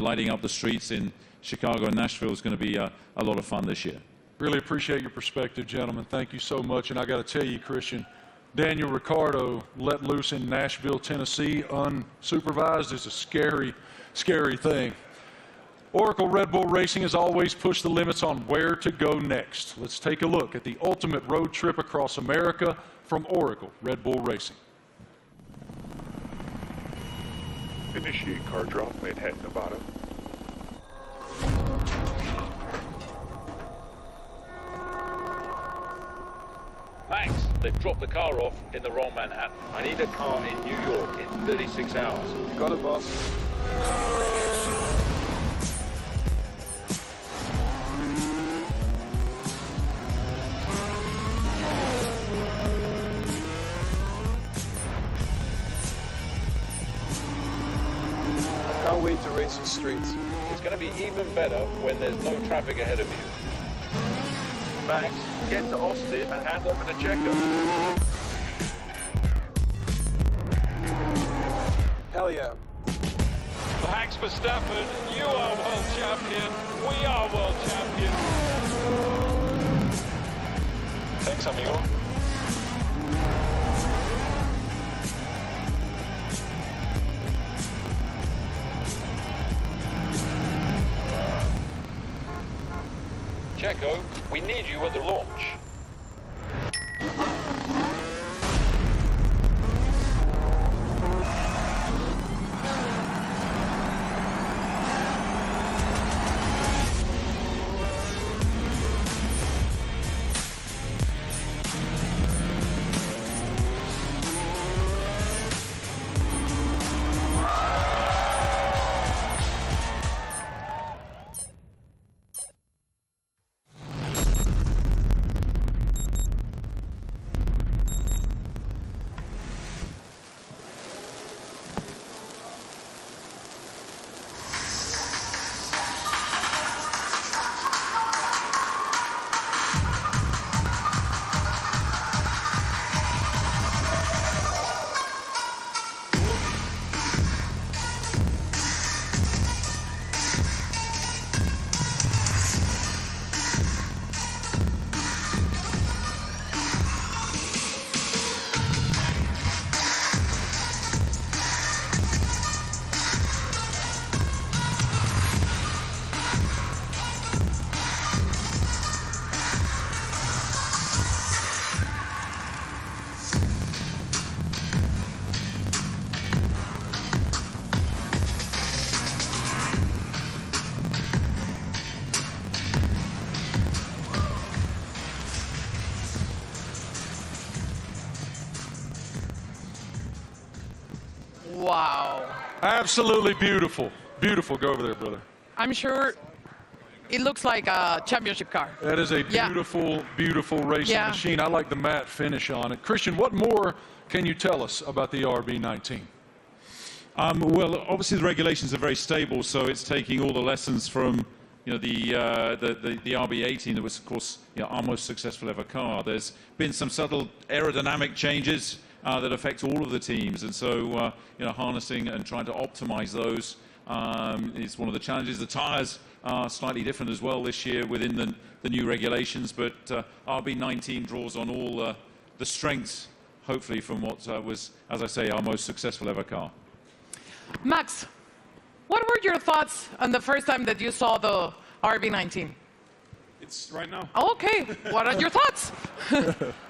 lighting up the streets in Chicago and Nashville is going to be a lot of fun this year. Really appreciate your perspective, gentlemen. Thank you so much. And I got to tell you, Christian, Daniel Ricciardo let loose in Nashville, Tennessee, unsupervised is a scary, scary thing. Oracle Red Bull Racing has always pushed the limits on where to go next. Let's take a look at the ultimate road trip across America from Oracle Red Bull Racing. Initiate car drop, Manhattan, Nevada. Max, they've dropped the car off in the wrong Manhattan. I need a car in New York in 36 hours. Got it, boss. Can't wait to race the streets. It's going to be even better when there's no traffic ahead of you. Max, get to Austin and hand over the checker. Hell yeah. Max Verstappen, you are world champion. We are world champion. Thanks, amigo. Checo, we need you at the launch. Wow. Absolutely beautiful. Beautiful. Go over there, brother. I'm sure it looks like a championship car. That is a beautiful, beautiful racing machine. I like the matte finish on it. Christian, what more can you tell us about the RB19? Well, obviously the regulations are very stable, so it's taking all the lessons from the RB18 that was, of course, our most successful ever car. There's been some subtle aerodynamic changes that affect all of the teams, and so harnessing and trying to optimize those is one of the challenges. The tires are slightly different as well this year within the new regulations, but RB19 draws on all the strengths, hopefully, from what was, as I say, our most successful ever car. Max, what were your thoughts on the first time that you saw the RB19? It's right now. Oh, okay. What are your thoughts?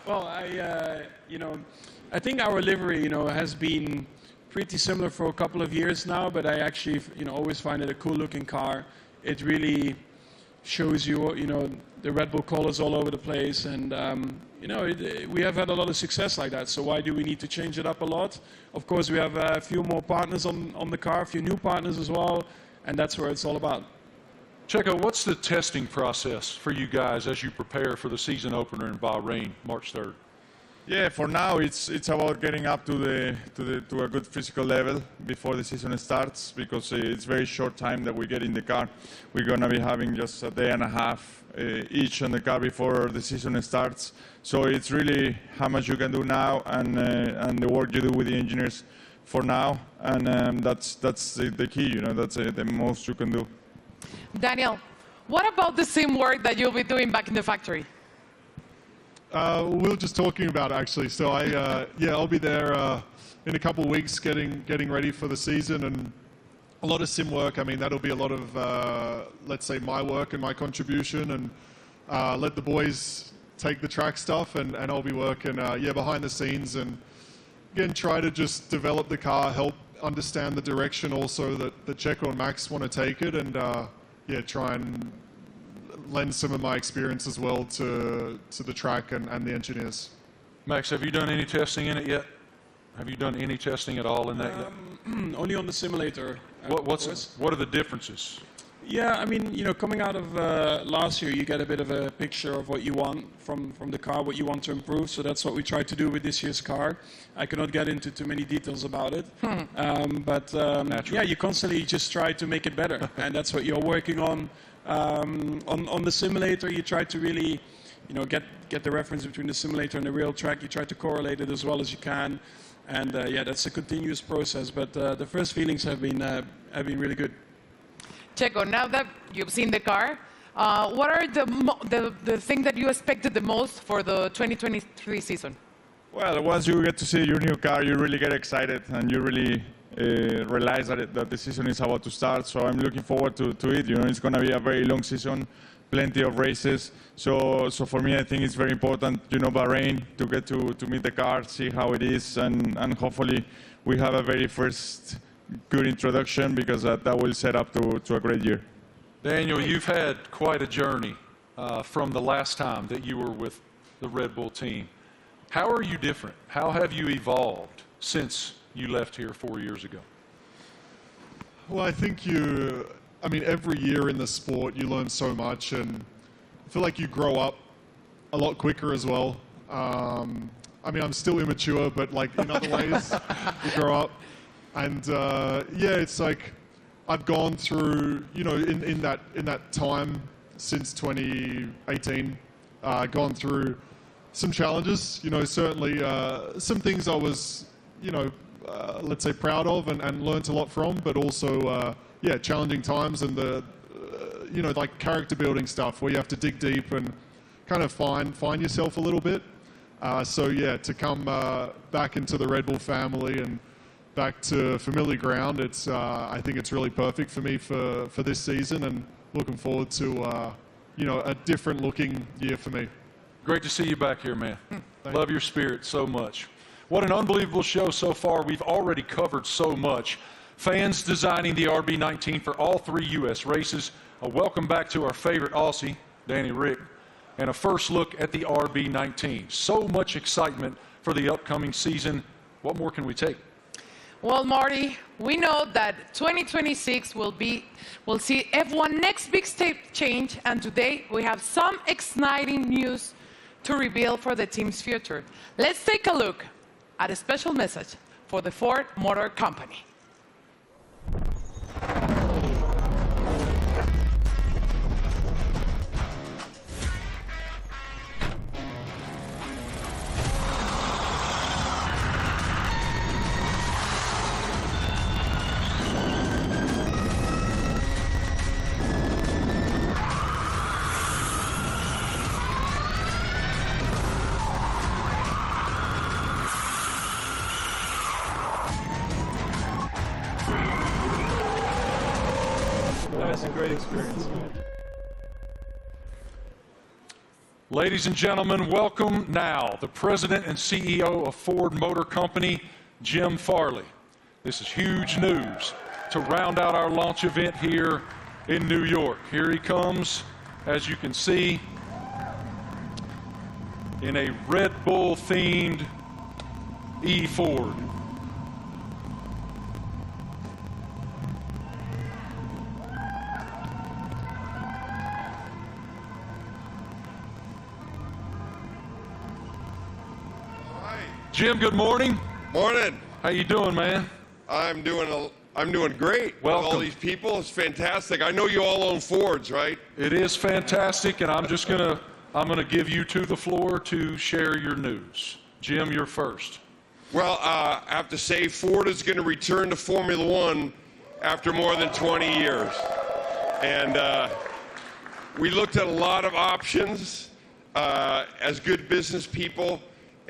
Well, I think our livery, has been pretty similar for a couple of years now, but I actually, always find it a cool-looking car. It really shows you, the Red Bull colors all over the place, and we have had a lot of success like that. So why do we need to change it up a lot? Of course, we have a few more partners on the car, a few new partners as well, and that's where it's all about. Checo, what's the testing process for you guys as you prepare for the season opener in Bahrain, March 3rd? Yeah, for now it's about getting up to a good physical level before the season starts, because it's very short time that we get in the car. We're gonna be having just a day and a half each on the car before the season starts. So it's really how much you can do now and the work you do with the engineers for now, and that's the key. That's the most you can do. Daniel, what about the sim work that you'll be doing back in the factory? We were just talking about it, actually. So I'll be there in a couple of weeks getting ready for the season, and a lot of sim work. I mean, that'll be a lot of, let's say, my work and my contribution, and let the boys take the track stuff, and I'll be working, behind the scenes, and again, try to just develop the car, help understand the direction also that Checo and Max want to take it, and try and lend some of my experience as well to the track and the engineers. Max, have you done any testing in it yet? Have you done any testing at all in that yet? Only on the simulator. What are the differences? Yeah, I mean, coming out of last year, you get a bit of a picture of what you want from the car, what you want to improve. So that's what we tried to do with this year's car. I cannot get into too many details about it. But you constantly just try to make it better. And that's what you're working on. On the simulator, you try to really, get the reference between the simulator and the real track. You try to correlate it as well as you can. And that's a continuous process. But the first feelings have been really good. Checo, now that you've seen the car, what are the thing that you expected the most for the 2023 season? Well, once you get to see your new car, you really get excited, and you really realize that the season is about to start. So I'm looking forward to it. It's going to be a very long season, plenty of races. So for me, I think it's very important, Bahrain, to get to meet the car, see how it is, and hopefully we have a very first good introduction, because that will set up to a great year. Daniel, you've had quite a journey from the last time that you were with the Red Bull team. How are you different? How have you evolved since you left here 4 years ago? Well, I think every year in the sport you learn so much, and I feel like you grow up a lot quicker as well. I'm still immature, but in other ways you grow up. And it's like I've gone through, in that time since 2018, gone through some challenges. Certainly some things I was, let's say proud of and learnt a lot from, but also challenging times, and the character building stuff where you have to dig deep and kind of find yourself a little bit. To come back into the Red Bull family and back to familiar ground, I think it's really perfect for me for this season, and looking forward to a different looking year for me. Great to see you back here, man. Love your spirit so much. What an unbelievable show so far. We've already covered so much. Fans designing the RB19 for all 3 U.S. races. A welcome back to our favorite Aussie, Danny Rick, and a first look at the RB19. So much excitement for the upcoming season. What more can we take? Well, Marty, we know that 2026 will see F1 next big step change, and today we have some exciting news to reveal for the team's future. Let's take a look at a special message for the Ford Motor Company. That's a great experience. Ladies and gentlemen, welcome now the President and CEO of Ford Motor Company, Jim Farley. This is huge news to round out our launch event here in New York. Here he comes, as you can see, in a Red Bull themed E-Ford. Jim, good morning. Morning. How you doing, man? I'm doing great. Welcome. With all these people, it's fantastic. I know you all own Fords, right? It is fantastic, and I'm gonna give you the floor to share your news. Jim, you're first. Well, I have to say Ford is going to return to Formula One after more than 20 years. And we looked at a lot of options as good business people,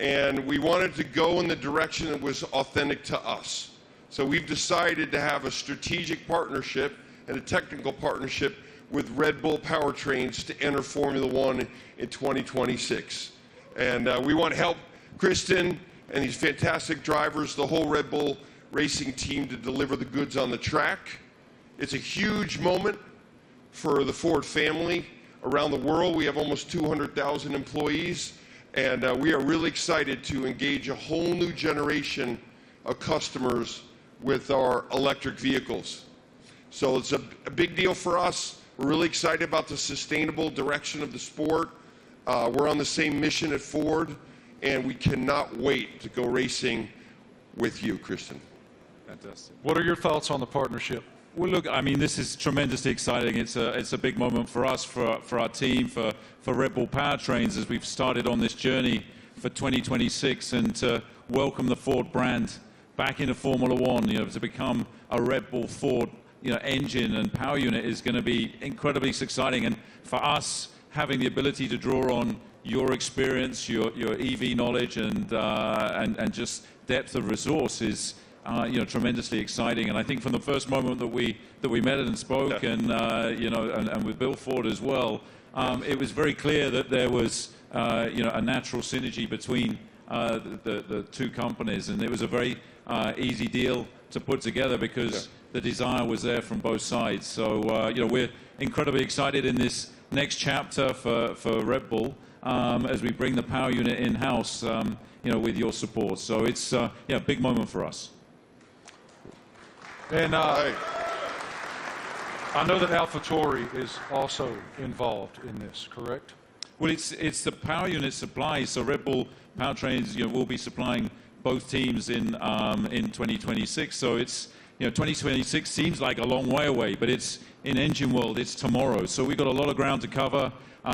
and we wanted to go in the direction that was authentic to us. So we've decided to have a strategic partnership and a technical partnership with Red Bull Powertrains to enter Formula One in 2026. And we want to help Kristen and these fantastic drivers, the whole Red Bull racing team, to deliver the goods on the track. It's a huge moment for the Ford family around the world. We have almost 200,000 employees. And we are really excited to engage a whole new generation of customers with our electric vehicles. So it's a big deal for us. We're really excited about the sustainable direction of the sport. We're on the same mission at Ford, and we cannot wait to go racing with you, Kristen. Fantastic. What are your thoughts on the partnership? Well, look, I mean, this is tremendously exciting. It's a big moment for us, for our team, for Red Bull Powertrains as we've started on this journey for 2026, and to welcome the Ford brand back into Formula One. You know, to become a Red Bull Ford, engine and power unit is going to be incredibly exciting. And for us, having the ability to draw on your experience, your EV knowledge, and just depth of resource is tremendously exciting. And I think from the first moment that we met and spoke, and with Bill Ford as well, it was very clear that there was a natural synergy between the two companies, and it was a very easy deal to put together because the desire was there from both sides. So we're incredibly excited in this next chapter for Red Bull as we bring the power unit in-house, with your support. So it's a big moment for us. And I know that AlphaTauri is also involved in this, correct? Well, it's the power unit supply. So Red Bull Powertrains, will be supplying both teams in 2026. So it's 2026 seems like a long way away, but it's in engine world. It's tomorrow. So we've got a lot of ground to cover. In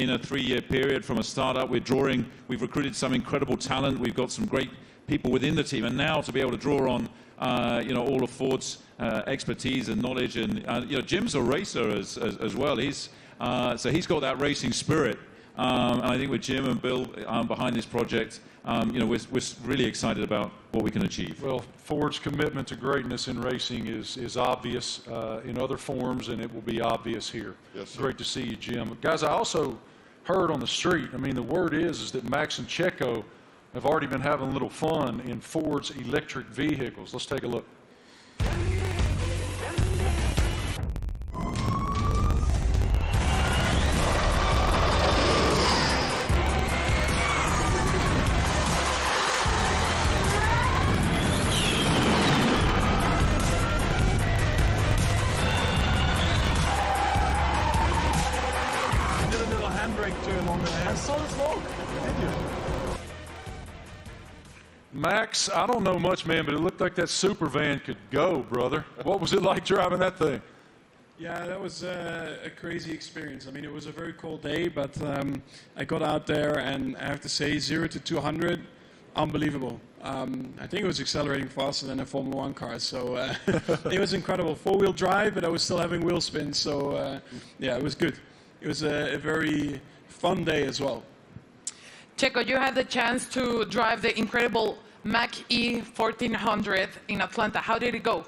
a 3-year period from a startup, we've recruited some incredible talent. We've got some great people within the team, and now to be able to draw on all of Ford's expertise and knowledge, and Jim's a racer as well. He's got that racing spirit, and I think with Jim and Bill behind this project, we're really excited about what we can achieve. Well, Ford's commitment to greatness in racing is obvious in other forms, and it will be obvious here. Yes, sir. Great to see you, Jim. Guys, I also heard on the street, the word is that Max and Checo have already been having a little fun in Ford's electric vehicles. Let's take a look. Did a little handbrake turn on the end. I saw the smoke. Did you? Max, I don't know much, man, but it looked like that super van could go, brother. What was it like driving that thing? Yeah, that was a crazy experience. It was a very cold day, but I got out there, and I have to say, 0 to 200, unbelievable. I think it was accelerating faster than a Formula One car, so it was incredible. 4-wheel drive, but I was still having wheel spin, so it was good. It was a very fun day as well. Checo, you had the chance to drive the incredible Mach-E 1400 in Atlanta. How did it go?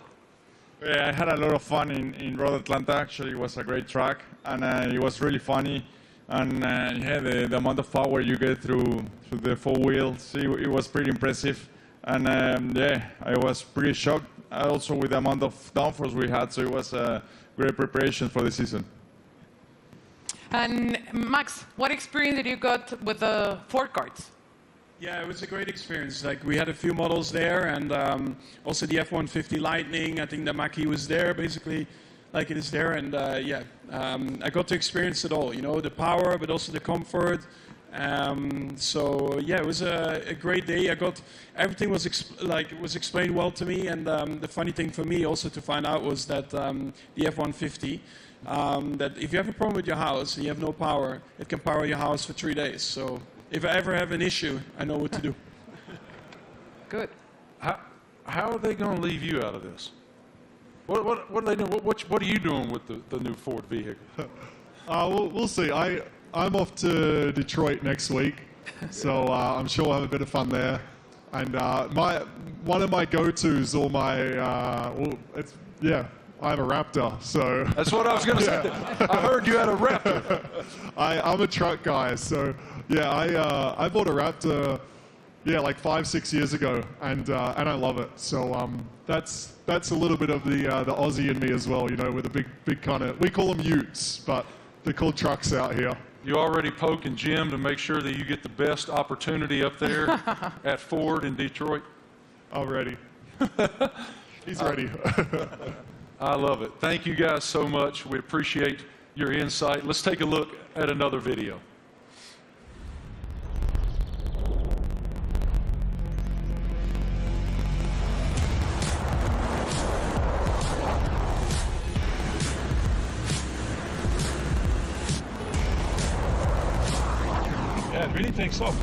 Yeah, I had a lot of fun in Road Atlanta. Actually, it was a great track, and it was really funny. And yeah, the amount of power you get through the four wheels, it was pretty impressive. And yeah, I was pretty shocked also with the amount of downforce we had, so it was a great preparation for the season. And Max, what experience did you got with the Ford karts? Yeah, it was a great experience. Like, we had a few models there, and also the F-150 Lightning. I think the Mach-E was there, basically, like it is there. And yeah, I got to experience it all. You know, the power, but also the comfort. So yeah, it was a great day. I got everything was explained well to me. And the funny thing for me also to find out was that the F-150. That if you have a problem with your house and you have no power, it can power your house for 3 days. So if I ever have an issue, I know what to do. Good. How are they going to leave you out of this? What are they doing? What are you doing with the new Ford vehicle? We'll see. I'm off to Detroit next week, so I'm sure we'll have a bit of fun there. And one of my go-tos, or I have a Raptor, so... That's what I was going to say. I heard you had a Raptor. I'm a truck guy, so yeah, I bought a Raptor, like 5-6 years ago, and I love it. So that's a little bit of the Aussie in me as well, you know, with a big kind of, we call them utes, but they're called trucks out here. You already poking Jim to make sure that you get the best opportunity up there at Ford in Detroit? Already. He's ready. I love it. Thank you guys so much. We appreciate your insight. Let's take a look at another video. Yeah, it really takes off.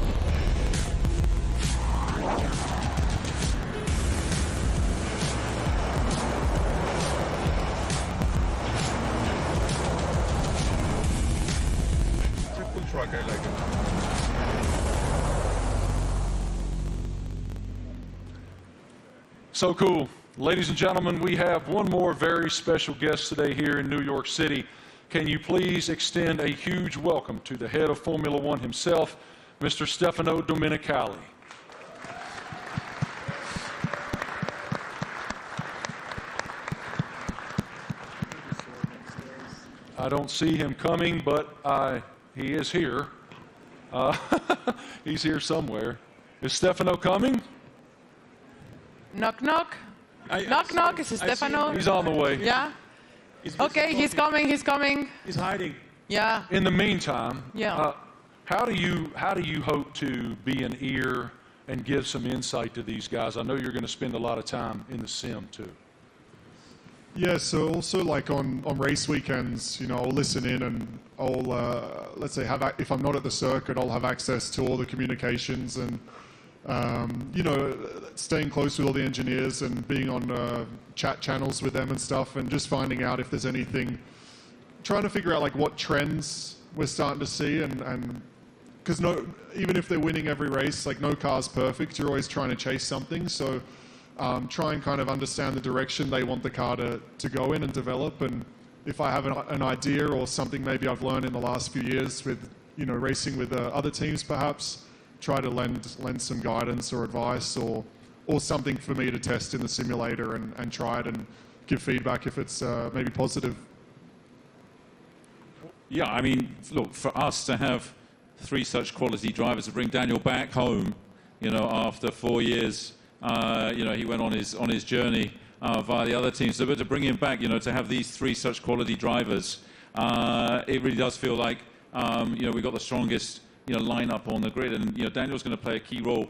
Truck, I like it. So cool. Ladies and gentlemen, we have one more very special guest today here in New York City. Can you please extend a huge welcome to the head of Formula One himself, Mr. Stefano Domenicali. I don't see him coming, but he is here. He's here somewhere. Is Stefano coming? Knock, knock. Knock, knock. Is it Stefano? He's on the way. Yeah? Okay, he's coming, he's coming. He's hiding. Yeah. In the meantime, yeah. How do you hope to be an ear and give some insight to these guys? I know you're going to spend a lot of time in the sim, too. Yeah, so also like on race weekends, you know, I'll listen in and I'll, let's say, if I'm not at the circuit, I'll have access to all the communications and, you know, staying close with all the engineers and being on chat channels with them and stuff and just finding out if there's anything, trying to figure out like what trends we're starting to see and because even if they're winning every race, like no car's perfect, you're always trying to chase something, so try and kind of understand the direction they want the car to go in and develop. And if I have an idea or something maybe I've learned in the last few years with, you know, racing with other teams perhaps, try to lend some guidance or advice or something for me to test in the simulator and try it and give feedback if it's maybe positive. Yeah, I mean, look, for us to have 3 such quality drivers to bring Daniel back home, you know, after 4 years, you know, he went on his journey via the other teams. So, but to bring him back, you know, to have these 3 such quality drivers, it really does feel like, you know, we've got the strongest, you know, lineup on the grid, and you know, Daniel's going to play a key role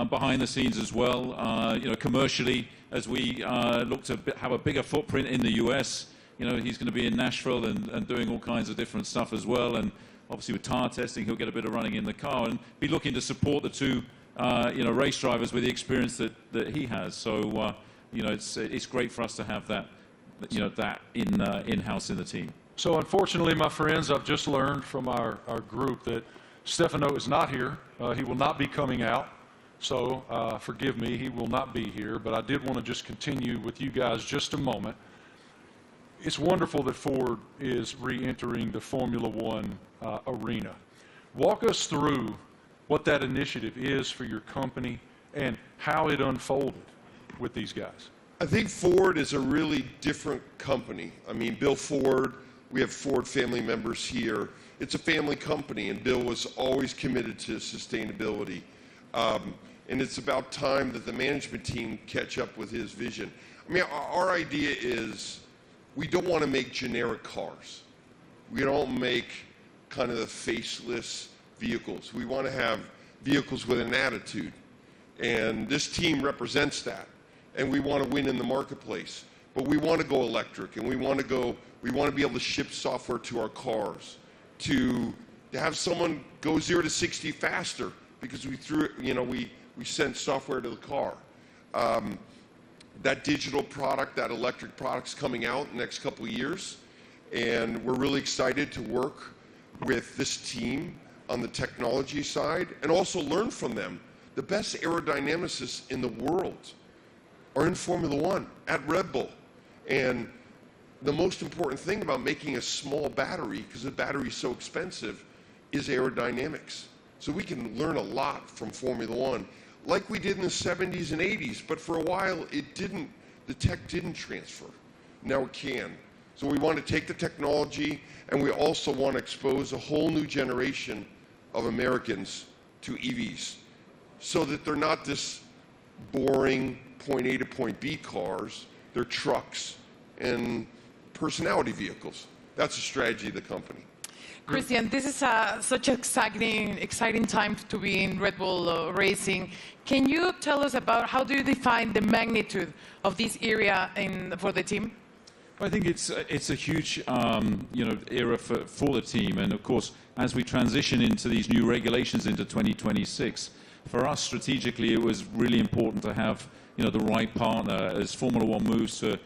behind the scenes as well. You know, commercially, as we look to have a bigger footprint in the US. You know, he's going to be in Nashville and doing all kinds of different stuff as well. And obviously with tire testing, he'll get a bit of running in the car and be looking to support the 2, you know, race drivers with the experience that he has. So, you know, it's great for us to have that, you know, that in-house in the team. So unfortunately, my friends, I've just learned from our group that Stefano is not here. He will not be coming out. So forgive me, he will not be here. But I did want to just continue with you guys just a moment. it's wonderful that Ford is re-entering the Formula One arena. Walk us through what that initiative is for your company and how it unfolded with these guys. I think Ford is a really different company. I mean, Bill Ford, we have Ford family members here. It's a family company, and Bill was always committed to sustainability. And it's about time that the management team catch up with his vision. I mean, our idea is we don't want to make generic cars. We don't make kind of the faceless vehicles. We want to have vehicles with an attitude. And this team represents that. And we want to win in the marketplace. But we want to go electric, and we want to be able to ship software to our cars, to have someone go 0 to 60 faster because we sent software to the car. That digital product, that electric product's coming out in the next couple of years, and we're really excited to work with this team on the technology side and also learn from them. The best aerodynamicists in the world are in Formula One at Red Bull. And the most important thing about making a small battery, because the battery is so expensive, is aerodynamics. So we can learn a lot from Formula One, like we did in the 70s and 80s, but for a while the tech didn't transfer. Now it can. So we want to take the technology, and we also want to expose a whole new generation of Americans to EVs, so that they're not this boring point A to point B cars, they're trucks and personality vehicles. That's the strategy of the company. Christian, this is such an exciting time to be in Red Bull Racing. Can you tell us about how do you define the magnitude of this area for the team? I think it's a huge era for the team, and of course, as we transition into these new regulations into 2026, for us strategically, it was really important to have the right partner as Formula One moves to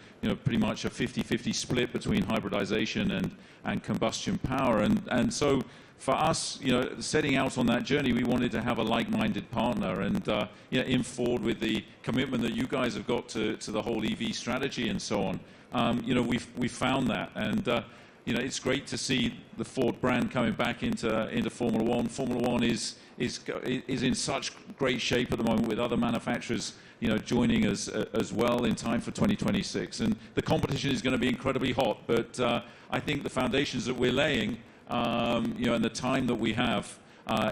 pretty much a 50-50 split between hybridization and combustion power, and so for us, setting out on that journey, we wanted to have a like-minded partner, and in Ford with the commitment that you guys have got to the whole EV strategy and so on. We found that, and it's great to see the Ford brand coming back into Formula One. Formula One is in such great shape at the moment, with other manufacturers joining us as well in time for 2026, and the competition is going to be incredibly hot. But I think the foundations that we're laying, and the time that we have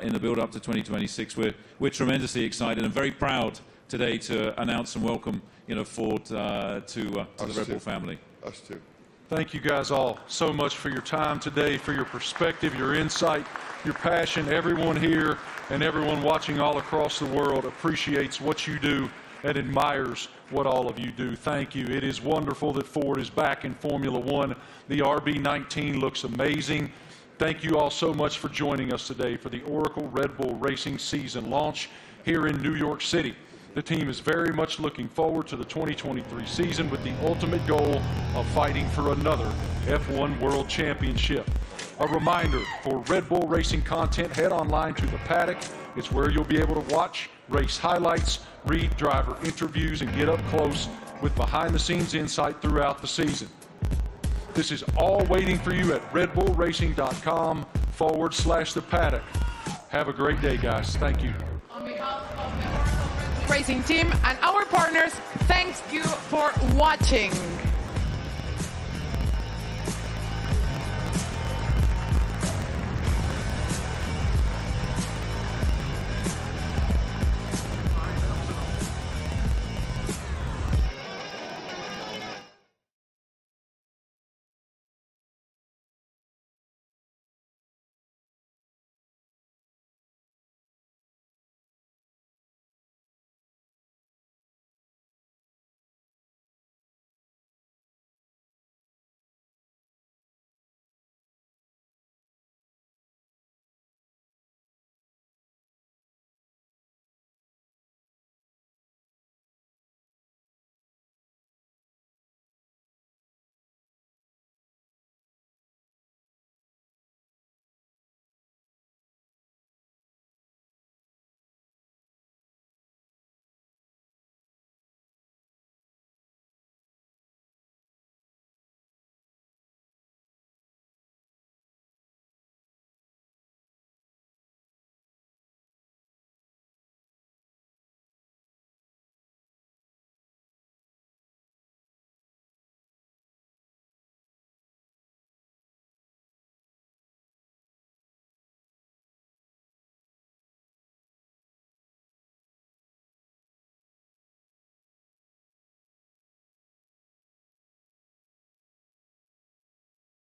in the build-up to 2026, we're tremendously excited and very proud today to announce and welcome Ford to the Red Bull family. Us too. Thank you guys all so much for your time today, for your perspective, your insight, your passion. Everyone here and everyone watching all across the world appreciates what you do and admires what all of you do. Thank you. It is wonderful that Ford is back in Formula One. The RB19 looks amazing. Thank you all so much for joining us today for the Oracle Red Bull Racing season launch here in New York City. The team is very much looking forward to the 2023 season with the ultimate goal of fighting for another F1 World Championship. A reminder, for Red Bull Racing content, head online to the paddock. It's where you'll be able to watch race highlights, read driver interviews, and get up close with behind-the-scenes insight throughout the season. This is all waiting for you at redbullracing.com/the paddock. Have a great day, guys. Thank you. On behalf of the Racing team and our partners, thank you for watching.